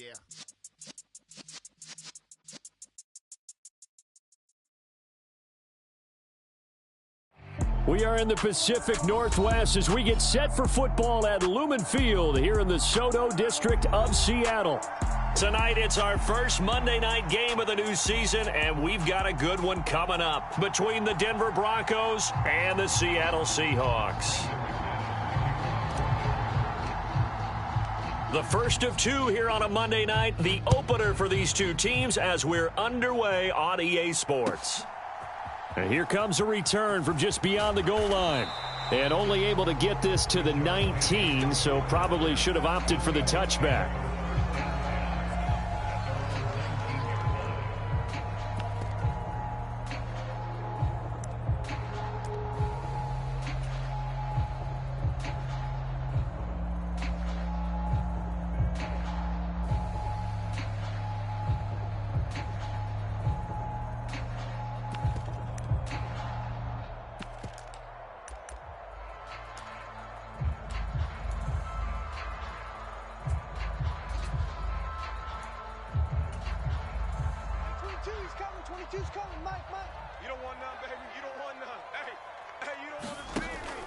yeah. We are in the Pacific Northwest as we get set for football at Lumen Field here in the Soto District of Seattle. Tonight, it's our first Monday night game of the new season, and we've got a good one coming up between the Denver Broncos and the Seattle Seahawks. The first of two here on a Monday night, the opener for these two teams as we're underway on EA Sports. And here comes a return from just beyond the goal line. And only able to get this to the 19, so probably should have opted for the touchback.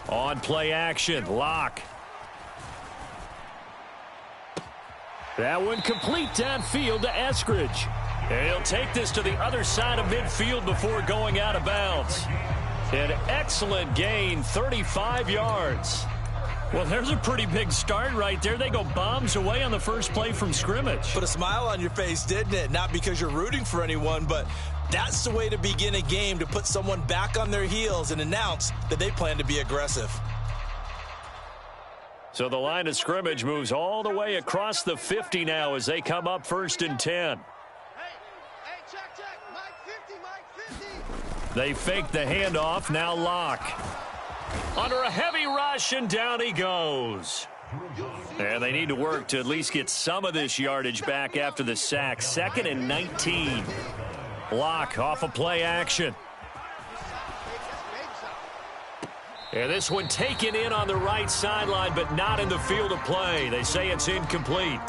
On play action, Locke. That one complete downfield to Eskridge. And he'll take this to the other side of midfield before going out of bounds. An excellent gain, 35 yards. Well, there's a pretty big start right there. They go bombs away on the first play from scrimmage. Put a smile on your face, didn't it? Not because you're rooting for anyone, but that's the way to begin a game, to put someone back on their heels and announce that they plan to be aggressive. So the line of scrimmage moves all the way across the 50 now as they come up 1st and 10. They fake the handoff, now Locke. Under a heavy rush, and down he goes. And they need to work to at least get some of this yardage back after the sack. 2nd and 19. Locke off of play action. And this one taken in on the right sideline, but not in the field of play. They say it's incomplete.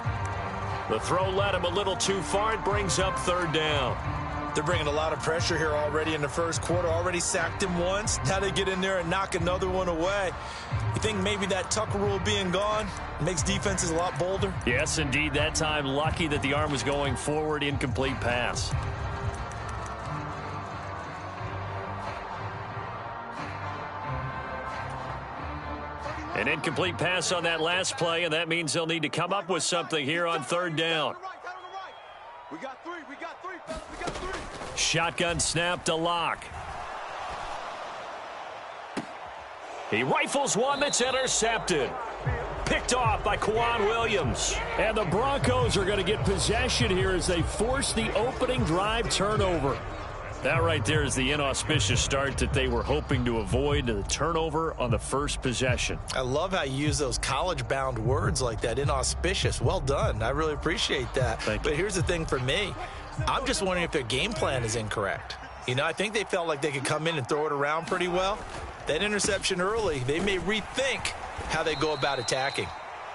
The throw led him a little too far. It brings up 3rd down. They're bringing a lot of pressure here already in the first quarter. Already sacked him once. Now they get in there and knock another one away. You think maybe that Tucker rule being gone makes defenses a lot bolder? Yes, indeed. That time, lucky that the arm was going forward. Incomplete pass. An incomplete pass on that last play, and that means they'll need to come up with something here on 3rd down. We got three, fellas, we got three. Shotgun snap to Locke. He rifles one that's intercepted. Picked off by Kwan Williams. And the Broncos are going to get possession here as they force the opening drive turnover. That right there is the inauspicious start that they were hoping to avoid, the turnover on the first possession. I love how you use those college-bound words like that, inauspicious. Well done. I really appreciate that. Thank you. But here's the thing for me. I'm just wondering if their game plan is incorrect. You know, I think they felt like they could come in and throw it around pretty well. That interception early, they may rethink how they go about attacking.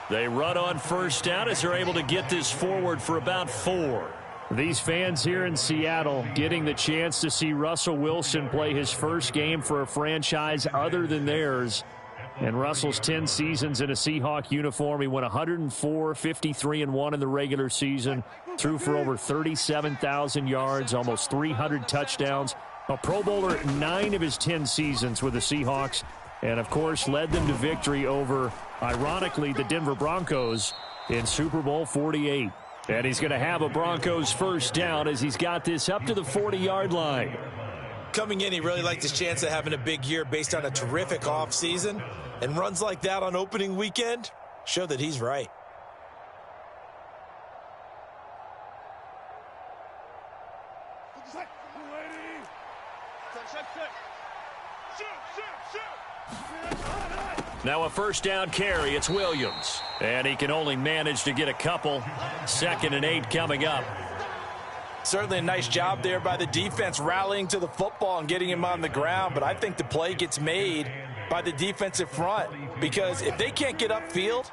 They run on 1st down as they're able to get this forward for about 4. These fans here in Seattle getting the chance to see Russell Wilson play his first game for a franchise other than theirs. And Russell's 10 seasons in a Seahawk uniform. He went 104, 53-1 in the regular season. Threw for over 37,000 yards, almost 300 touchdowns. A Pro Bowler at 9 of his 10 seasons with the Seahawks. And, of course, led them to victory over, ironically, the Denver Broncos in Super Bowl 48. And he's going to have a Broncos 1st down as he's got this up to the 40-yard line. Coming in, he really liked his chance of having a big year based on a terrific offseason. And runs like that on opening weekend show that he's right. Now a 1st down carry. It's Williams. And he can only manage to get a couple. 2nd and 8 coming up. Certainly a nice job there by the defense rallying to the football and getting him on the ground. But I think the play gets made by the defensive front. Because if they can't get upfield,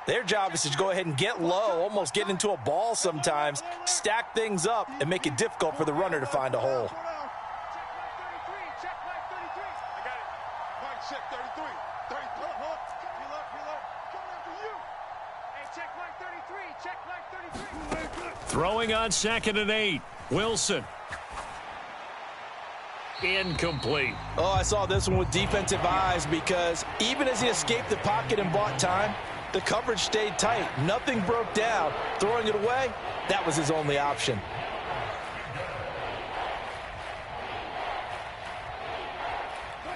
Their job is to go ahead and get low, almost get into a ball sometimes, stack things up, and make it difficult for the runner to find a hole. Throwing on 2nd and 8. Wilson. Incomplete. Oh, I saw this one with defensive eyes because even as he escaped the pocket and bought time, the coverage stayed tight. Nothing broke down. Throwing it away, that was his only option.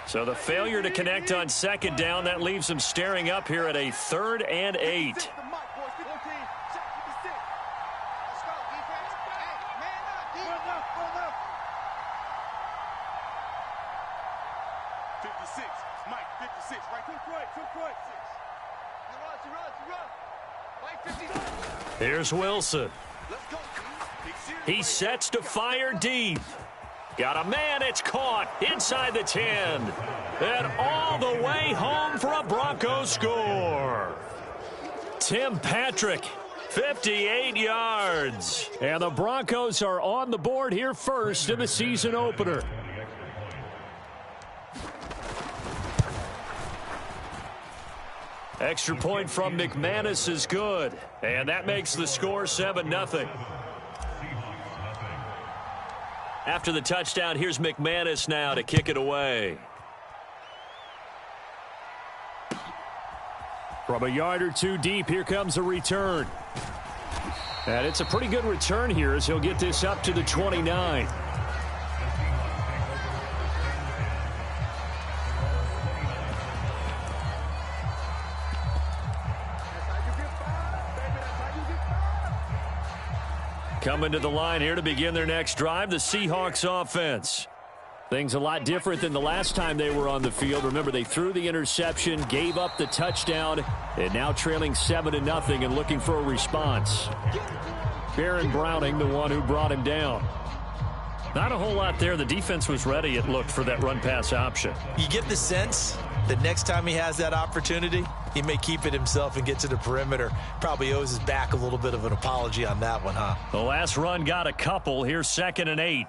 So the failure to connect on 2nd down, that leaves him staring up here at a 3rd and 8. Here's Wilson. He sets to fire deep. Got a man, it's caught inside the 10. And all the way home for a Broncos score. Tim Patrick, 58 yards. And the Broncos are on the board here first in the season opener. Extra point from McManus is good. And that makes the score 7-0. After the touchdown, here's McManus now to kick it away. From a yard or two deep, here comes a return. And it's a pretty good return here as he'll get this up to the 29. Coming to the line here to begin their next drive, the Seahawks offense. Things a lot different than the last time they were on the field. Remember, they threw the interception, gave up the touchdown, and now trailing 7-0 and looking for a response. Baron Browning, the one who brought him down. Not a whole lot there. The defense was ready, it looked, for that run-pass option. You get the sense that next time he has that opportunity, he may keep it himself and get to the perimeter. Probably owes his back a little bit of an apology on that one, huh? The last run got a couple. Here's 2nd and 8.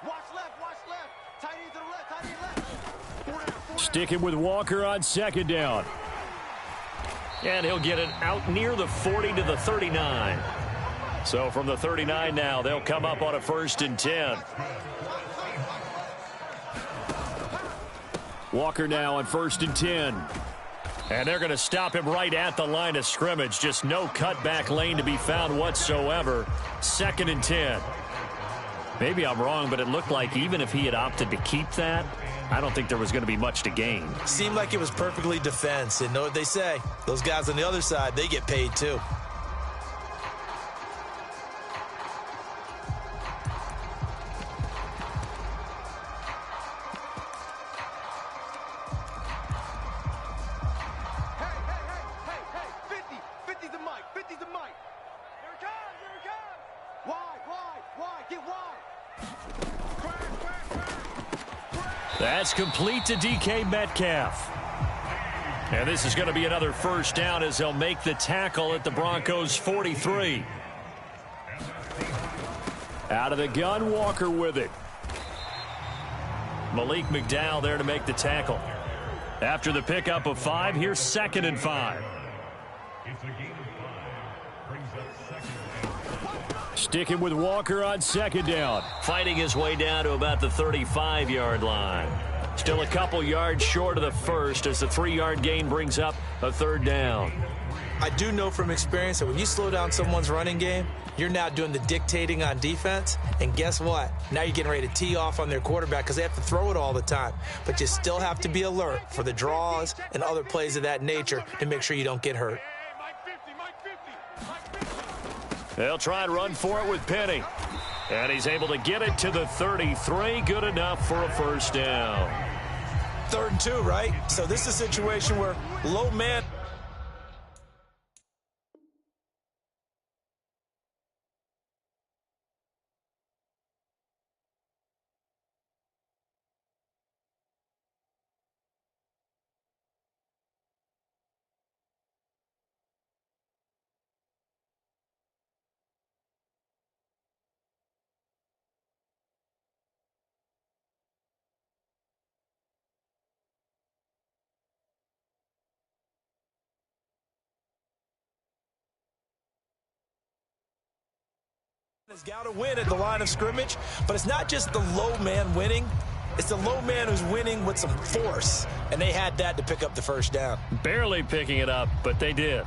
Watch left. Tight end to the left. Sticking with Walker on 2nd down. And he'll get it out near the 40 to the 39. So from the 39 now, they'll come up on a 1st and 10. Walker now on 1st and 10. And they're going to stop him right at the line of scrimmage. Just no cutback lane to be found whatsoever. 2nd and 10. Maybe I'm wrong, but it looked like even if he had opted to keep that, I don't think there was going to be much to gain. Seemed like it was perfectly defense. And know what they say? Those guys on the other side, they get paid too. That's complete to DK Metcalf. And this is going to be another 1st down as they'll make the tackle at the Broncos 43. Out of the gun, Walker with it. Malik McDowell there to make the tackle. After the pickup of 5, here's 2nd and 5. Sticking with Walker on 2nd down. Fighting his way down to about the 35-yard line. Still a couple yards short of the 1st as the 3-yard gain brings up a 3rd down. I do know from experience that when you slow down someone's running game, you're now doing the dictating on defense. And guess what? Now you're getting ready to tee off on their quarterback because they have to throw it all the time. But you still have to be alert for the draws and other plays of that nature to make sure you don't get hurt. They'll try and run for it with Penny. And he's able to get it to the 33. Good enough for a 1st down. 3rd and 2, right? So this is a situation where low man Has got to win at the line of scrimmage, but it's not just the low man winning. It's the low man who's winning with some force, and they had that to pick up the first down. Barely picking it up, but they did.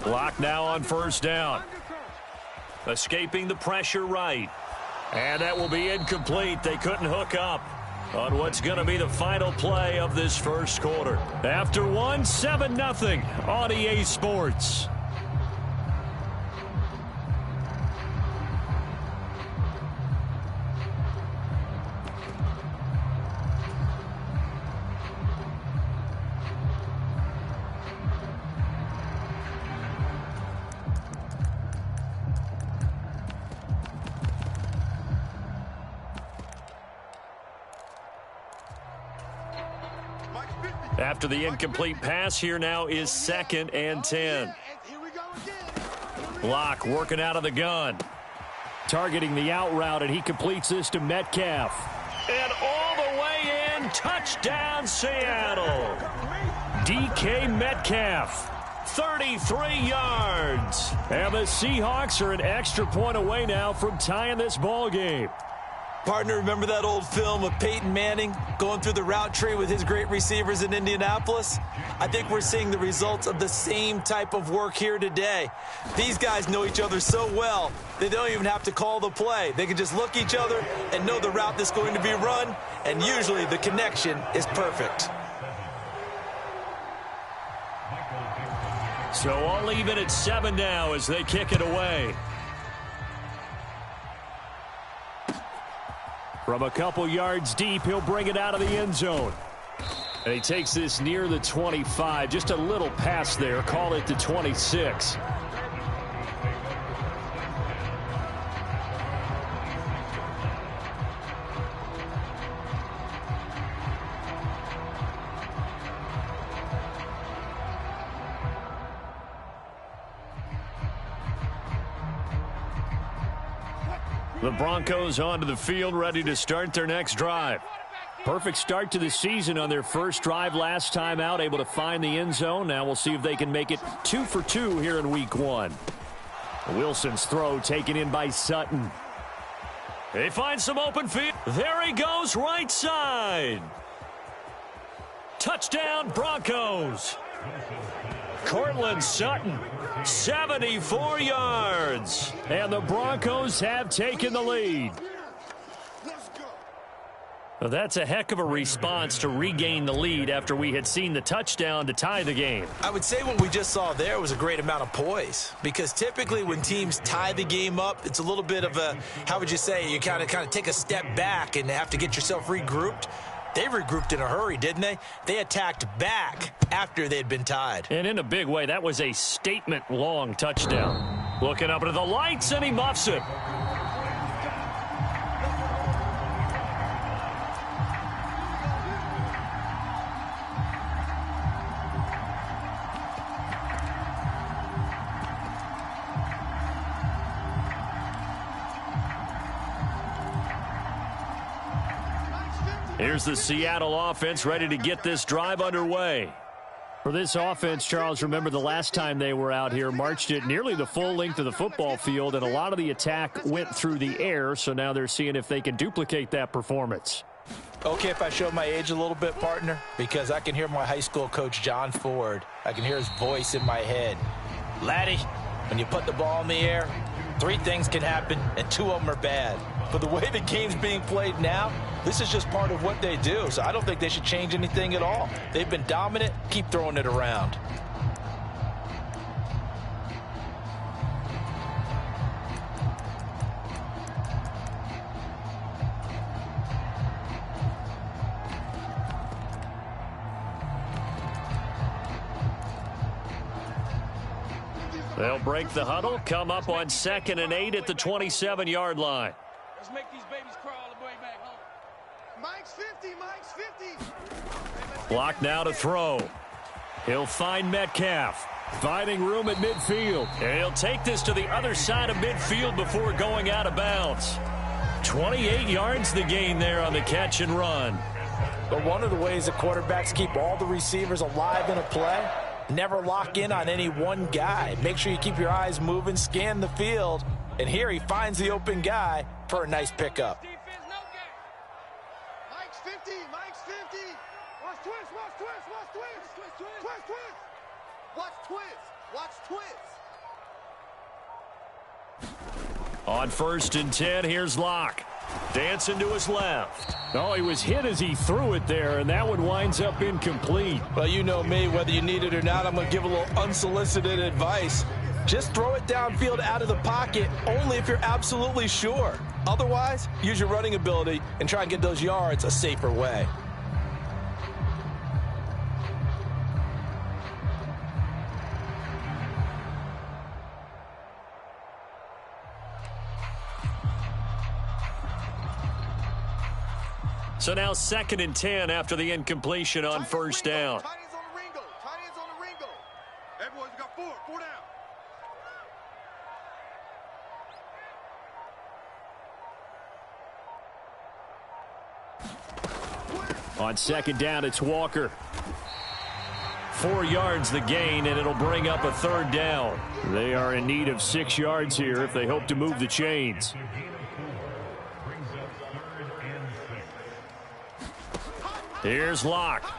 Block now on first down. Escaping the pressure right. And that will be incomplete. They couldn't hook up on what's going to be the final play of this first quarter. After one, 7-0 on EA Sports. After the incomplete pass, here now is 2nd and 10. Block working out of the gun. Targeting the out route, and he completes this to Metcalf. And all the way in, touchdown Seattle. DK Metcalf, 33 yards. And the Seahawks are an extra point away now from tying this ball game. Partner, remember that old film of Peyton Manning going through the route tree with his great receivers in Indianapolis? I think we're seeing the results of the same type of work here today. These guys know each other so well, they don't even have to call the play. They can just look each other and know the route that's going to be run, and usually the connection is perfect. So all even at 7 now as they kick it away. From a couple yards deep, he'll bring it out of the end zone. And he takes this near the 25. Just a little pass there. Call it the 26. The Broncos onto the field, ready to start their next drive. Perfect start to the season on their first drive last time out, able to find the end zone. Now we'll see if they can make it 2 for 2 here in week 1. Wilson's throw taken in by Sutton. They find some open field. There he goes, right side. Touchdown, Broncos. Cortland Sutton, 74 yards. And the Broncos have taken the lead. Well, that's a heck of a response to regain the lead after we had seen the touchdown to tie the game. I would say what we just saw there was a great amount of poise, because typically when teams tie the game up, it's a little bit of a, how would you say, you kind of take a step back and have to get yourself regrouped. They regrouped in a hurry, didn't they? They attacked back after they'd been tied. And in a big way, that was a statement-long touchdown. Looking up into the lights, and he muffs it. Here's the Seattle offense ready to get this drive underway. For this offense, Charles, remember the last time they were out here, marched it nearly the full length of the football field, and a lot of the attack went through the air, so now they're seeing if they can duplicate that performance. Okay, if I show my age a little bit, partner, because I can hear my high school coach, John Ford. I can hear his voice in my head. Laddie, when you put the ball in the air, 3 things can happen, and 2 of them are bad. But the way the game's being played now, this is just part of what they do, so I don't think they should change anything at all. They've been dominant. Keep throwing it around. They'll break the huddle, come up on 2nd and 8 at the 27-yard line. Let's make these babies crawl the way back home. Mike's 50, Mike's 50. Block now to throw. He'll find Metcalf. Finding room at midfield. And he'll take this to the other side of midfield before going out of bounds. 28 yards the gain there on the catch and run. But one of the ways that quarterbacks keep all the receivers alive in a play, never lock in on any one guy. Make sure you keep your eyes moving, scan the field. And here he finds the open guy for a nice pickup. Mike's 50. Mike's 50. Watch twist. Watch twist. Watch twist. Twist, twist. Twist, twist. Watch twist. Watch twist. On 1st and 10, here's Locke. Dancing to his left. Oh, he was hit as he threw it there, and that one winds up incomplete. Well, you know me, whether you need it or not, I'm going to give a little unsolicited advice. Just throw it downfield out of the pocket only if you're absolutely sure. Otherwise, use your running ability and try and get those yards a safer way. So now 2nd and 10 after the incompletion on 1st down. Tight ends on the Ringo. Tight ends on the Ringo. Hey, boys, we got 4. 4 down. On 2nd down, it's Walker. 4 yards the gain, and it'll bring up a 3rd down. They are in need of 6 yards here if they hope to move the chains. Here's Locke.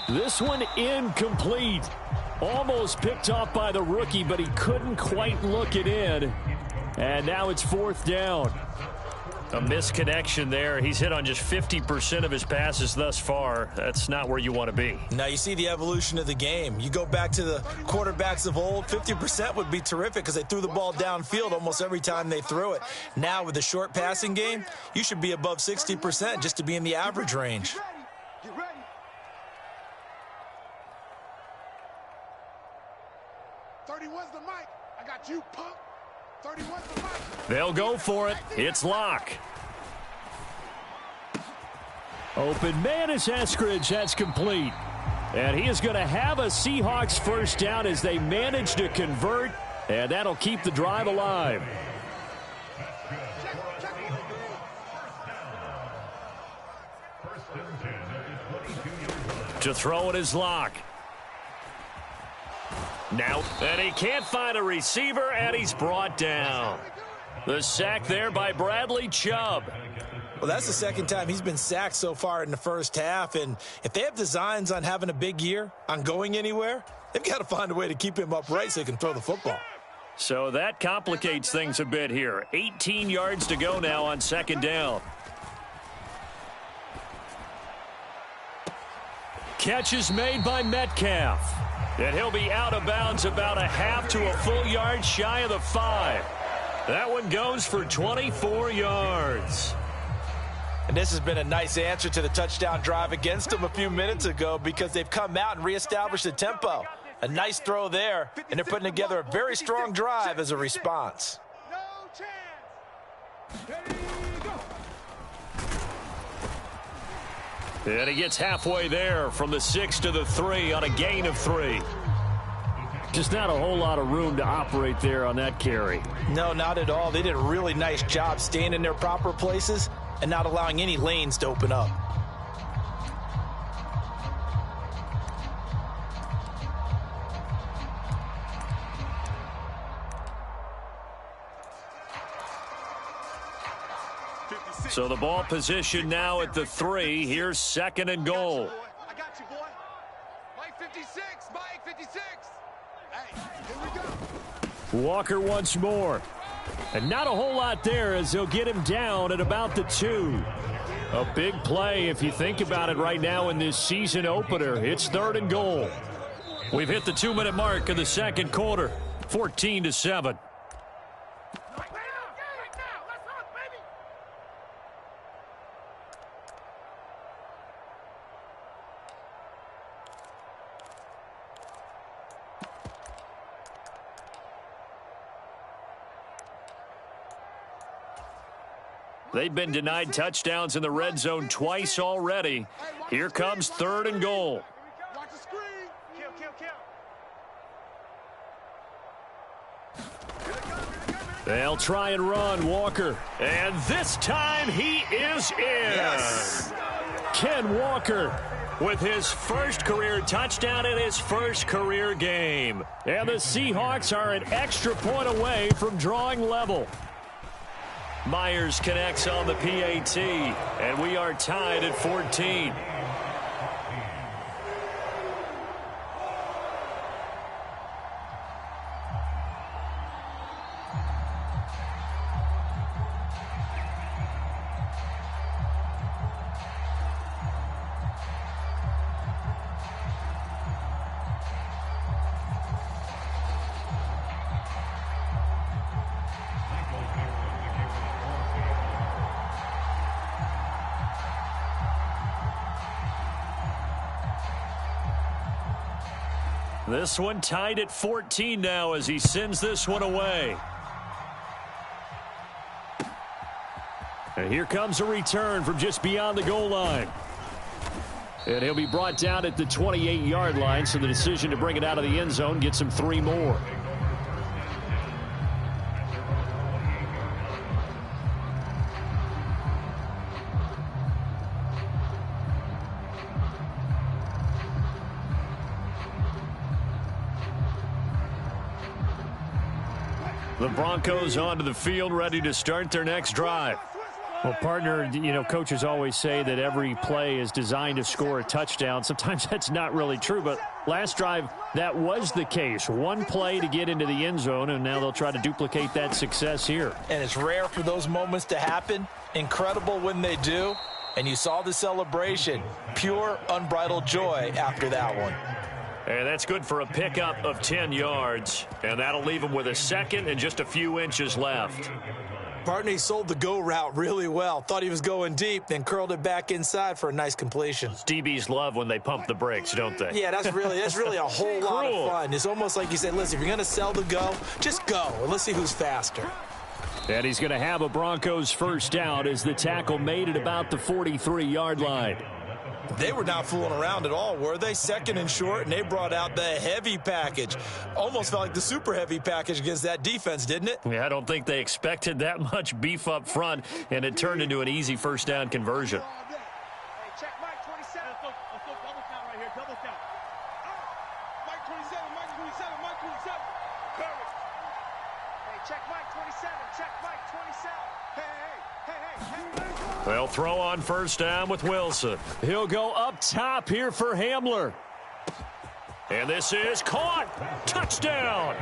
This one incomplete. Almost picked off by the rookie, but he couldn't quite look it in. And now it's 4th down. A misconnection there. He's hit on just 50% of his passes thus far. That's not where you want to be. Now you see the evolution of the game. You go back to the quarterbacks of old, 50% would be terrific because they threw the ball downfield almost every time they threw it. Now with the short passing game, you should be above 60% just to be in the average range. Get ready. 31's the mic. I got you, punk. 31's the mic. They'll go for it. It's Locke. Open man is Eskridge. That's complete. And he is going to have a Seahawks 1st down as they manage to convert. And that'll keep the drive alive. To throw it is Locke. Now, and he can't find a receiver, and he's brought down. The sack there by Bradley Chubb. Well, that's the 2nd time he's been sacked so far in the 1st half, and if they have designs on having a big year, on going anywhere, they've got to find a way to keep him upright so he can throw the football. So that complicates things a bit here. 18 yards to go now on 2nd down. Catch is made by Metcalf. And he'll be out of bounds about a half to a full yard shy of the 5. That one goes for 24 yards. And this has been a nice answer to the touchdown drive against them a few minutes ago because they've come out and reestablished the tempo. A nice throw there, and they're putting together a very strong drive as a response. No chance. Ready, go. And he gets halfway there from the 6 to the 3 on a gain of 3. Just not a whole lot of room to operate there on that carry. No, not at all. They did a really nice job staying in their proper places and not allowing any lanes to open up. So the ball position now at the 3. Here's 2nd and goal. I got you, boy. Mike 56. Mike 56. Hey, here we go. Walker once more. And not a whole lot there as they'll get him down at about the 2. A big play if you think about it right now in this season opener. It's 3rd and goal. We've hit the 2-minute mark of the 2nd quarter. 14-7. They've been denied touchdowns in the red zone twice already. Here comes 3rd and goal. Watch the They'll try and run, Walker. And this time he is in. Yes. Ken Walker with his first career touchdown in his first career game. And the Seahawks are an extra point away from drawing level. Myers connects on the PAT, and we are tied at 14. This one tied at 14 now as he sends this one away. And here comes a return from just beyond the goal line. And he'll be brought down at the 28-yard line, so the decision to bring it out of the end zone gets him 3 more. The Broncos onto the field, ready to start their next drive. Well, partner, you know, coaches always say that every play is designed to score a touchdown. Sometimes that's not really true, but last drive, that was the case. One play to get into the end zone, and now they'll try to duplicate that success here. And it's rare for those moments to happen. Incredible when they do. And you saw the celebration. Pure, unbridled joy after that one. And that's good for a pickup of 10 yards. And that'll leave him with a second and just a few inches left. Partner, he sold the go route really well. Thought he was going deep, then curled it back inside for a nice completion. DBs love when they pump the brakes, don't they? Yeah, that's really a whole lot of fun. It's almost like you said, listen, if you're going to sell the go, just go. And let's see who's faster. And he's going to have a Broncos first down as the tackle made at about the 43-yard line. They were not fooling around at all, were they? Second and short, and they brought out the heavy package. Almost felt like the super heavy package against that defense, didn't it? Yeah, I don't think they expected that much beef up front, and it turned into an easy first down conversion. Hey, check Mike 27. Let's go double count right here. Double count. Mike 27, Mike 27, Mike 27. Perfect. Hey, check Mike 27. Check Mike 27. Hey. They'll throw on first down with Wilson. He'll go up top here for Hamler. And this is caught. Touchdown.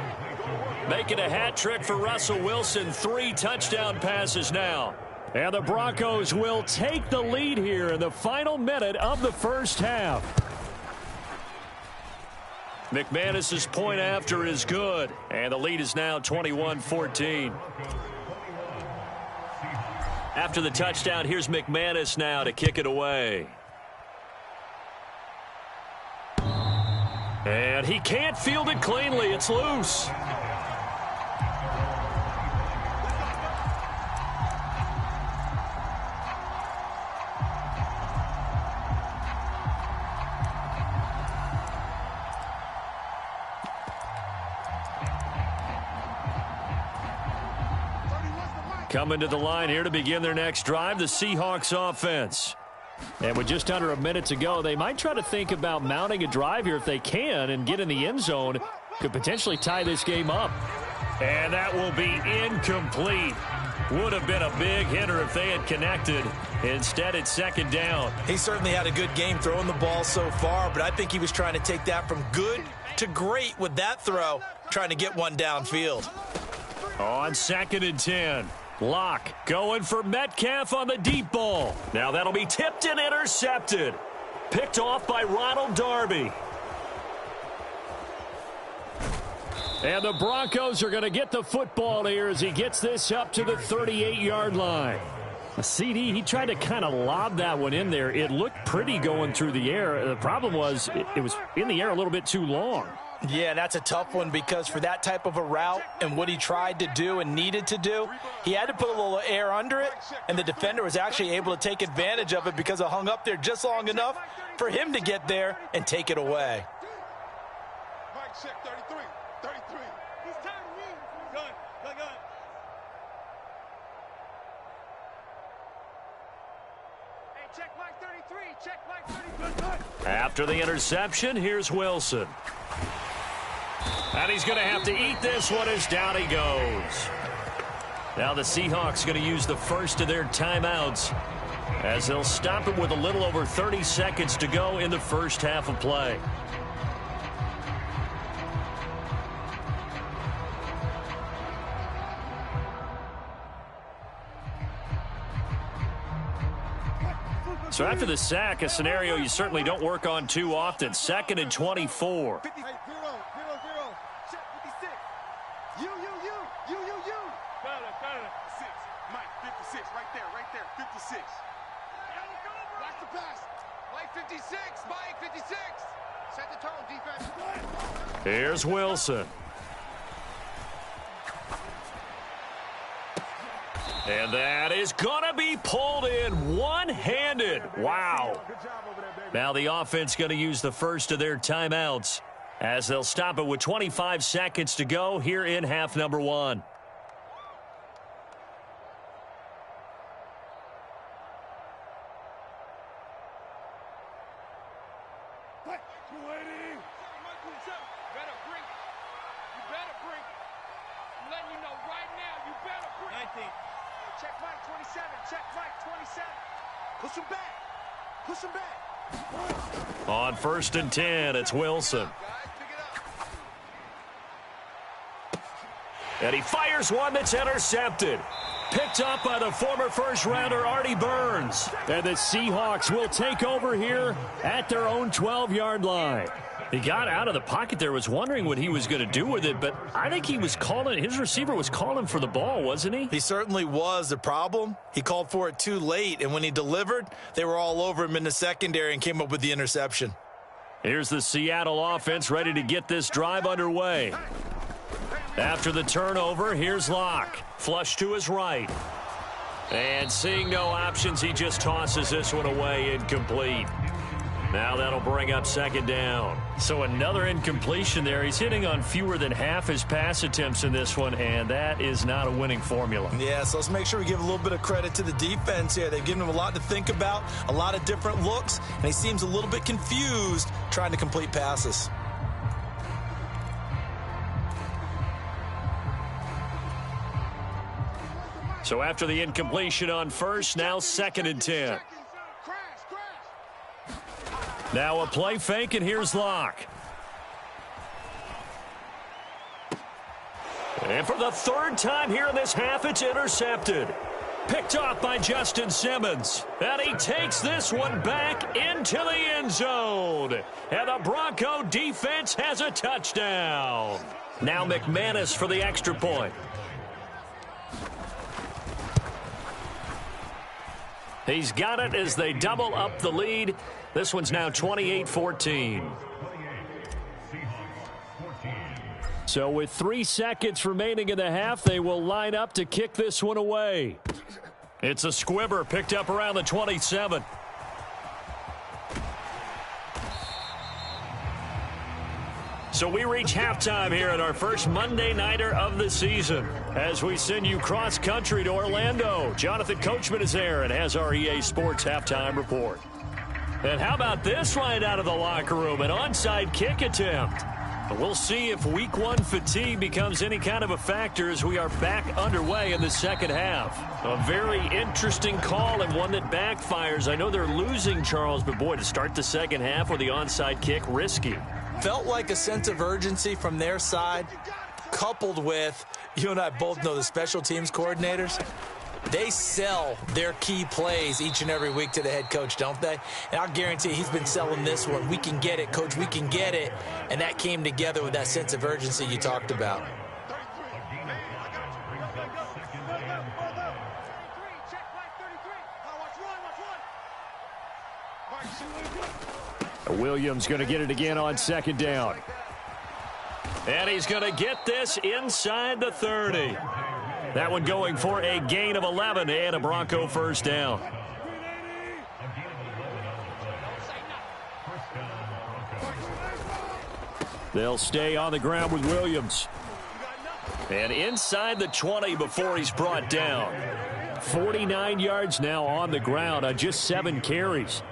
Making a hat trick for Russell Wilson. 3 touchdown passes now. And the Broncos will take the lead here in the final minute of the first half. McManus's point after is good. And the lead is now 21-14. After the touchdown, here's McManus now to kick it away. And he can't field it cleanly. It's loose. Coming to the line here to begin their next drive, the Seahawks offense. And with just under a minute to go, they might try to think about mounting a drive here if they can and get in the end zone. Could potentially tie this game up. And that will be incomplete. Would have been a big hitter if they had connected. Instead, it's second down. He certainly had a good game throwing the ball so far, but I think he was trying to take that from good to great with that throw, trying to get one downfield. On 2nd and 10. Locke going for Metcalf on the deep ball. Now that'll be tipped and intercepted. Picked off by Ronald Darby. And the Broncos are going to get the football here as he gets this up to the 38-yard line. A CD, he tried to kind of lob that one in there. It looked pretty going through the air. The problem was it was in the air a little bit too long. Yeah, that's a tough one because for that type of a route and what he tried to do and needed to do, he had to put a little air under it, and the defender was actually able to take advantage of it because it hung up there just long enough for him to get there and take it away. Mike, check 33. 33. He's tired of me. Good. After the interception, here's Wilson. And he's going to have to eat this one as down he goes. Now the Seahawks going to use the first of their timeouts as they'll stop it with a little over 30 seconds to go in the first half of play. So after the sack, a scenario you certainly don't work on too often. 2nd and 24. Hey, 0, 0, 0. Check 56. You. Got it. 6. Mike, 56. Right there. 56. Watch the pass. Mike, 56. Mike, 56. Set the tone, defense. Here's Wilson. And that is going to be pulled in one-handed. Wow. Now the offense going to use the first of their timeouts as they'll stop it with 25 seconds to go here in half number 1. Check Mike, 27. Check Mike, 27. Push him back. On 1st and 10, it's Wilson. And he fires one that's intercepted. Picked up by the former first-rounder Artie Burns. And the Seahawks will take over here at their own 12-yard line. He got out of the pocket there, was wondering what he was going to do with it, but I think he was calling, his receiver was calling for the ball, wasn't he? He certainly was. The problem, he called for it too late, and when he delivered, they were all over him in the secondary and came up with the interception. Here's the Seattle offense ready to get this drive underway. After the turnover, here's Locke. Flush to his right. And seeing no options, he just tosses this one away, incomplete. Now that'll bring up 2nd down. So another incompletion there. He's hitting on fewer than half his pass attempts in this one, and that is not a winning formula. Yeah, so let's make sure we give a little bit of credit to the defense here. They've given him a lot to think about, a lot of different looks, and he seems a little bit confused trying to complete passes. So after the incompletion on first, now 2nd and 10. Now a play fake, and here's Locke. And for the 3rd time here in this half, it's intercepted. Picked off by Justin Simmons. And he takes this one back into the end zone. And the Bronco defense has a touchdown. Now McManus for the extra point. He's got it as they double up the lead. This one's now 28-14. So with 3 seconds remaining in the half, they will line up to kick this one away. It's a squibber picked up around the 27. So we reach halftime here at our first Monday Nighter of the season as we send you cross-country to Orlando. Jonathan Coachman is there and has our EA Sports halftime report. And how about this right out of the locker room, an onside kick attempt. We'll see if week 1 fatigue becomes any kind of a factor as we are back underway in the second half. A very interesting call and one that backfires. I know they're losing, Charles, but boy, to start the second half with the onside kick, risky. Felt like a sense of urgency from their side, coupled with, you and I both know the special teams coordinators. They sell their key plays each and every week to the head coach, don't they? And I'll guarantee he's been selling this one. We can get it, coach. We can get it. And that came together with that sense of urgency you talked about. Williams going to get it again on 2nd down. And he's going to get this inside the 30. That one going for a gain of 11 and a Bronco first down. They'll stay on the ground with Williams. And inside the 20 before he's brought down. 49 yards now on the ground on just 7 carries.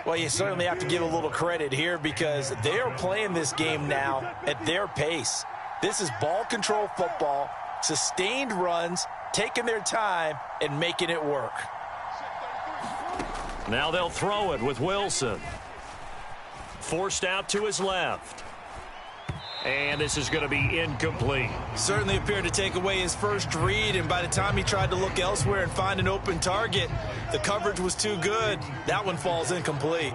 Well, you certainly have to give a little credit here because they are playing this game now at their pace. This is ball control football, sustained runs, taking their time, and making it work. Now they'll throw it with Wilson. Forced out to his left. And this is going to be incomplete. Certainly appeared to take away his first read, and by the time he tried to look elsewhere and find an open target, the coverage was too good. That one falls incomplete.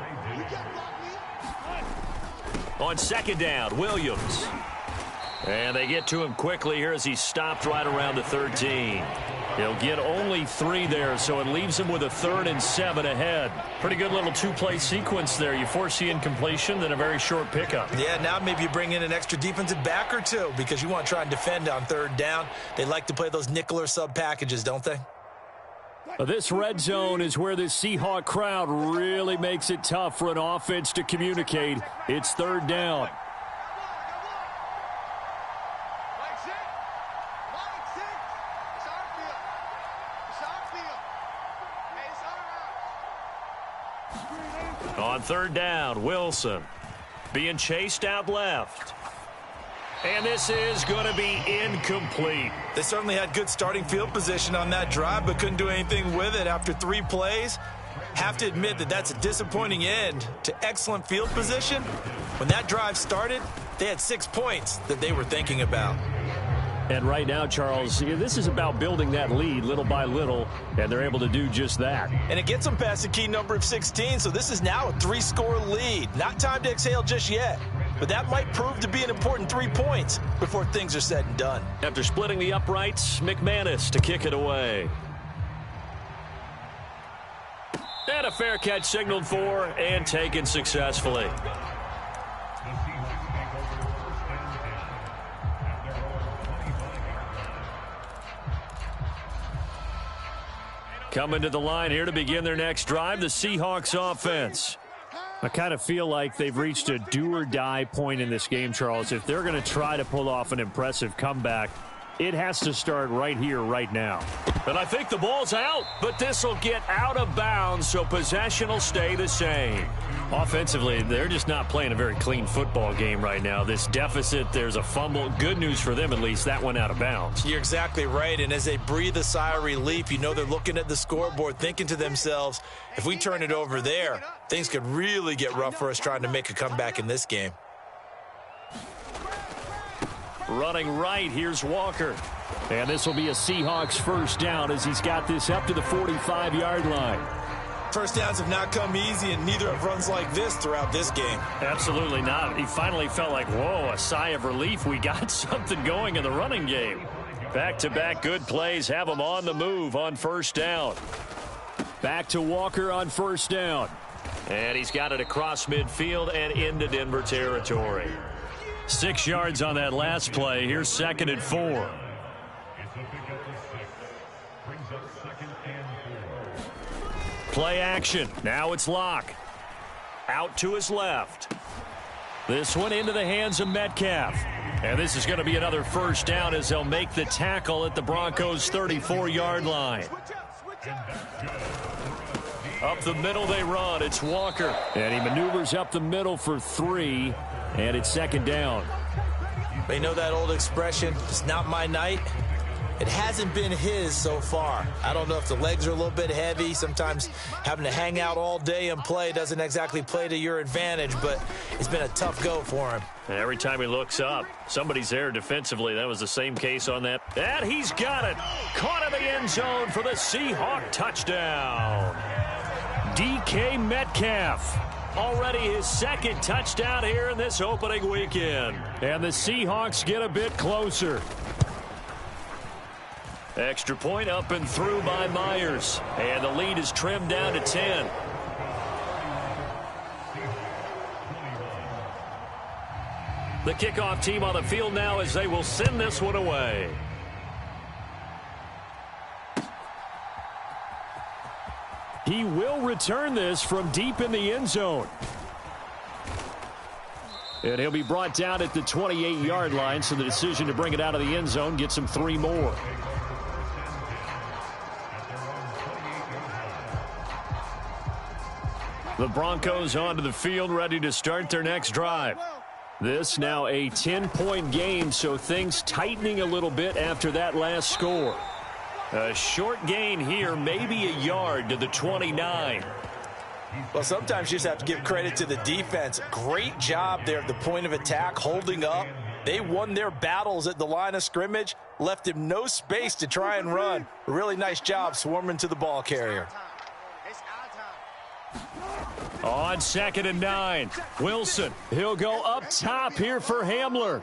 On second down, Williams. And they get to him quickly here as he stopped right around the 13. He'll get only 3 there, so it leaves him with a 3rd and 7 ahead. Pretty good little 2-play sequence there. You force the incompletion, then a very short pickup. Yeah, now maybe you bring in an extra defensive back or 2 because you want to try and defend on 3rd down. They like to play those nickel or sub packages, don't they? This red zone is where the Seahawk crowd really makes it tough for an offense to communicate. It's 3rd down. On 3rd down, Wilson being chased out left. And this is going to be incomplete. They certainly had good starting field position on that drive, but couldn't do anything with it after 3 plays. Have to admit that that's a disappointing end to excellent field position. When that drive started, they had 6 points that they were thinking about. And right now, Charles, this is about building that lead little by little, and they're able to do just that. And it gets them past the key number of 16, so this is now a 3-score lead. Not time to exhale just yet, but that might prove to be an important 3 points before things are said and done. After splitting the uprights, McManus to kick it away. And a fair catch signaled for and taken successfully. Coming to the line here to begin their next drive, the Seahawks offense. I kind of feel like they've reached a do-or-die point in this game, Charles. If they're going to try to pull off an impressive comeback, it has to start right here, right now. And I think the ball's out, but this will get out of bounds, so possession will stay the same. Offensively, they're just not playing a very clean football game right now. This deficit, there's a fumble. Good news for them, at least. That went out of bounds. You're exactly right, and as they breathe a sigh of relief, you know they're looking at the scoreboard, thinking to themselves, if we turn it over there, things could really get rough for us trying to make a comeback in this game. Running right, here's Walker. And this will be a Seahawks first down as he's got this up to the 45-yard line. First downs have not come easy, and neither have runs like this throughout this game. Absolutely not. He finally felt like, whoa, a sigh of relief. We got something going in the running game. Back-to-back good plays have him on the move on first down. Back to Walker on first down. And he's got it across midfield and into Denver territory. 6 yards on that last play. Here's 2nd and 4. Play action. Now it's Locke. Out to his left. This one into the hands of Metcalf. And this is going to be another first down as they'll make the tackle at the Broncos' 34-yard line. Up the middle they run. It's Walker. And he maneuvers up the middle for 3. And it's 2nd down. They know that old expression, it's not my night. It hasn't been his so far. I don't know if the legs are a little bit heavy. Sometimes having to hang out all day and play doesn't exactly play to your advantage, but it's been a tough go for him. And every time he looks up, somebody's there defensively. That was the same case on that. And he's got it. Caught in the end zone for the Seahawk touchdown. DK Metcalf. Already his 2nd touchdown here in this opening weekend. And the Seahawks get a bit closer. Extra point up and through by Myers. And the lead is trimmed down to 10. The kickoff team on the field now as they will send this one away. He will return this from deep in the end zone. And he'll be brought down at the 28-yard line, so the decision to bring it out of the end zone gets him 3 more. The Broncos onto the field, ready to start their next drive. This now a 10-point game, so things tightening a little bit after that last score. A short gain here, maybe a yard to the 29. Well, sometimes you just have to give credit to the defense. Great job there at the point of attack, holding up. They won their battles at the line of scrimmage, left him no space to try and run. Really nice job swarming to the ball carrier. On 2nd and 9, Wilson. He'll go up top here for Hamler.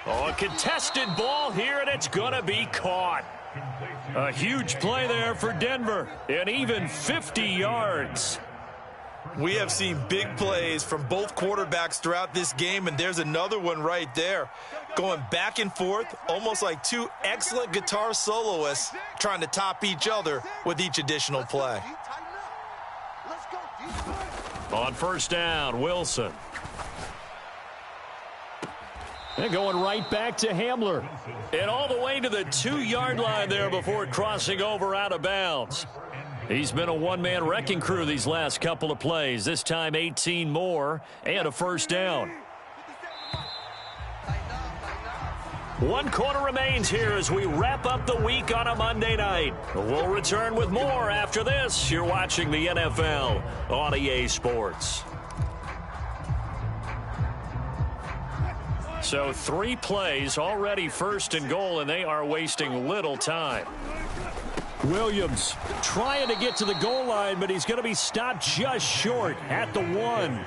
Oh, a contested ball here, and it's going to be caught. A huge play there for Denver, and even 50 yards. We have seen big plays from both quarterbacks throughout this game, and there's another one right there. Going back and forth, almost like two excellent guitar soloists trying to top each other with each additional play. On 1st down, Wilson. And going right back to Hamler. And all the way to the 2-yard line there before crossing over out of bounds. He's been a one-man wrecking crew these last couple of plays. This time 18 more and a 1st down. 1 quarter remains here as we wrap up the week on a Monday night. We'll return with more after this. You're watching the NFL on EA Sports. So 3 plays, already 1st and goal, and they are wasting little time. Williams trying to get to the goal line, but he's going to be stopped just short at the 1.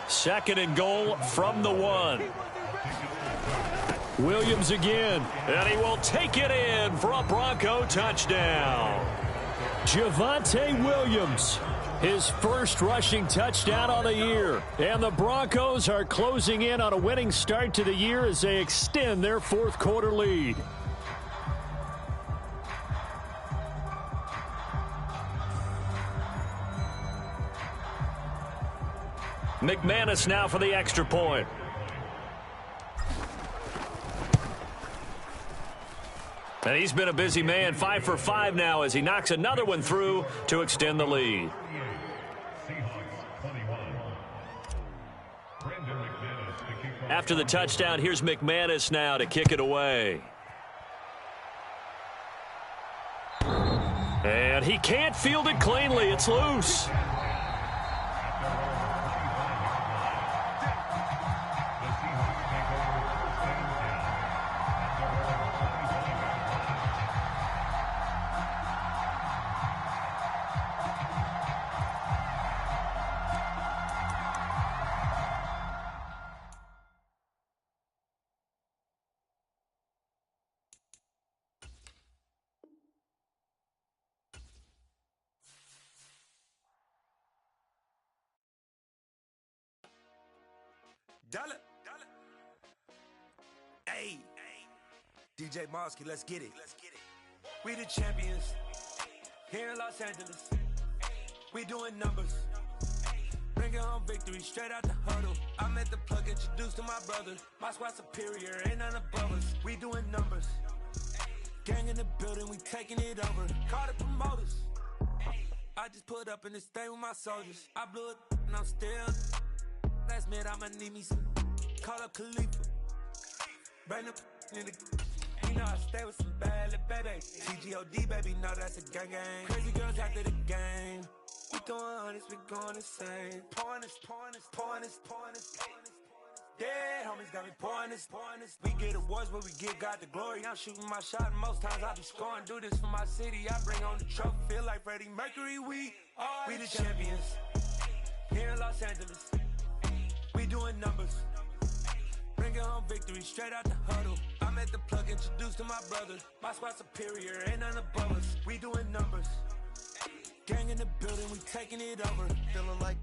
2nd and goal from the 1. Williams again, and he will take it in for a Bronco touchdown. Javonte Williams, his first rushing touchdown on the year. And the Broncos are closing in on a winning start to the year as they extend their 4th quarter lead. McManus now for the extra point. And he's been a busy man, 5 for 5 now as he knocks another one through to extend the lead. After the touchdown, here's McManus now to kick it away. And he can't field it cleanly. It's loose. Dollar. Hey, DJ Mosky, let's get it. We the champions here in Los Angeles. We doing numbers. Bringing home victory straight out the huddle. I'm at the plug, introduced to my brother. My squad superior, ain't none above us. We doing numbers. Gang in the building, we taking it over. Call the promoters. I just put up in this thing with my soldiers. I blew it and I'm still. Last minute, I'ma need me some. Call up Khalifa. Bring up in the. You know I stay with some bad little baby. TGOD, baby, know that's a gang gang. Crazy girls after the game. We going honest, we going insane. Pouring this. Dead homies got me pouring this. We get awards, but we give God the glory. I'm shooting my shot, and most times I be scoring. Do this for my city, I bring on the trophy. Feel like Freddie Mercury, we the champions. Here in Los Angeles. We doing numbers. Bringing home victory straight out the huddle. I'm at the plug, introduced to my brother. My squad superior, ain't none above us. We doing numbers. Gang in the building, we taking it over. Feeling like